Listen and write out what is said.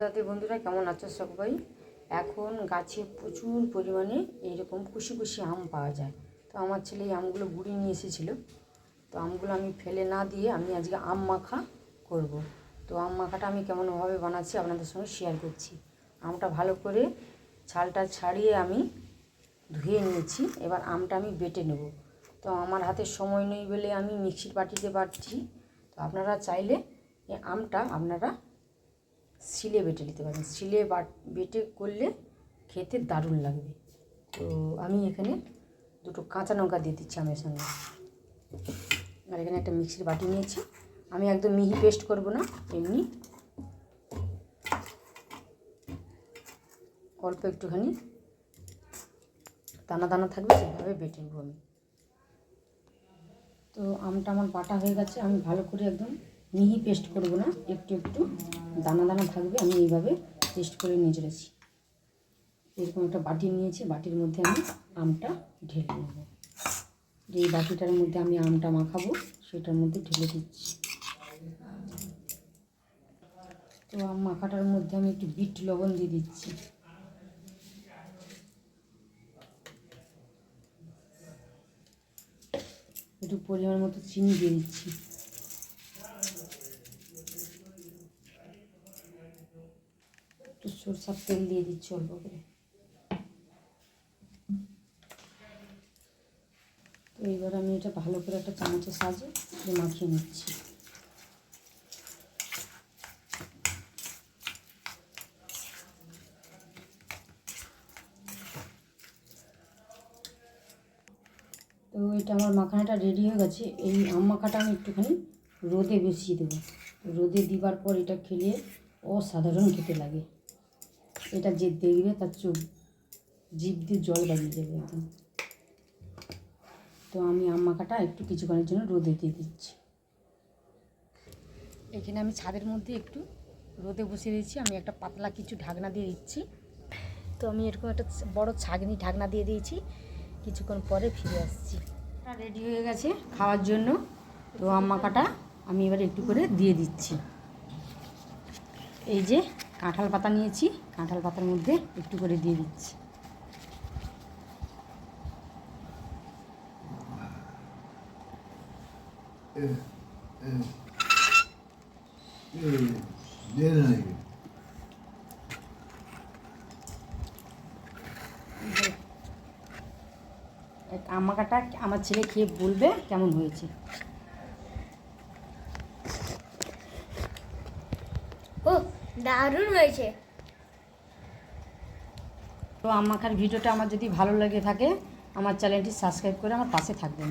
সাথে বন্ধুরা কেমন আছো সবাই? এখন গাছে প্রচুর পরিমাণে এইরকম কুশি কুশি আম পাওয়া যায়। তো আমার ছেলে এই আমগুলো গুঁড়ি নিয়ে এসেছিল। তো আমগুলো আমি ফেলে না দিয়ে আমি আজকে আম মাখা করব। তো আম মাখাটা আমি কেমনভাবে বানাচ্ছি আপনাদের সঙ্গে শেয়ার করছি। আমটা ভালো করে ছালটা ছাড়িয়ে আমি ধুয়ে নিয়েছি। এবার আমটা আমি বেটে নেব। তো আমার হাতে সময় নেই বলে আমি মিক্সির বাটিতে বাটছি। তো আপনারা চাইলে এই আমটা আপনারা শিলে বেটে নিতে পারেন। শিলে বেটে করলে খেতে দারুণ লাগবে। তো আমি এখানে দুটো কাঁচা লঙ্কা দিয়ে দিচ্ছি আমের সঙ্গে। আর এখানে একটা মিক্সির বাটি নিয়েছি। আমি একদম মিহি পেস্ট করব না, এমনি অল্প একটুখানি দানা দানা থাকবে সেভাবে বেটে নেব আমি। তো আমটা আমার বাটা হয়ে গেছে। আমি ভালো করে একদম মিহি পেস্ট করব না, একটু একটু দানা দানা থাকবে। আমি এইভাবে পেস্ট করে নিয়ে চলেছি। এরকম একটা বাটি নিয়েছি, বাটির মধ্যে আমি আমটা ঢেলে নেব। এই বাটিটার মধ্যে আমি আমটা মাখাবো সেটার মধ্যে ঢেলে দিচ্ছি। তো আম মাখাটার মধ্যে আমি একটু বিট লবণ দিয়ে দিচ্ছি। একটু পরিমাণ মতো চিনি দিয়ে দিচ্ছি। একটু সরষের তেল দিয়ে দিচ্ছি অল্প করে। তো এবার আমি এটা ভালো করে একটা চামচের সাহায্যে মাখিয়ে নিচ্ছি। তো এটা আমার মাখানাটা রেডি হয়ে গেছে। এই আম মাখাটা আমি একটুখানি রোদে বসিয়ে দেবো। রোদে দিবার পর এটা খেলে অসাধারণ খেতে লাগে। এটা যে দেখবে তার চোখ জিভ দিয়ে জল বেরিয়ে যাবে একদম। তো আমি আম মাখাটা একটু কিছুক্ষণের জন্য রোদে দিয়ে দিচ্ছি। এখানে আমি ছাদের মধ্যে একটু রোদে বসিয়ে দিচ্ছি। আমি একটা পাতলা কিছু ঢাকনা দিয়ে দিচ্ছি। তো আমি এরকম একটা বড় ছাগনি ঢাকনা দিয়ে দিয়েছি। কিছুক্ষণ পরে ফিরে আসছি। রেডি হয়ে গেছে খাওয়ার জন্য। তো আম মাখাটা আমি এবার একটু করে দিয়ে দিচ্ছি। এই যে কাঁঠাল পাতা নিয়েছি, কাঁঠাল পাতার মধ্যে একটু করে দিয়ে দিচ্ছি। আম মাখাটা আমার ছেলে খেয়ে বলবে কেমন হয়েছে। ও দারুণ হয়েছে। তো আম মাখার ভিডিওটা আমার যদি ভালো লেগে থাকে আমার চ্যানেলটি সাবস্ক্রাইব করে আমার পাশে থাকবেন।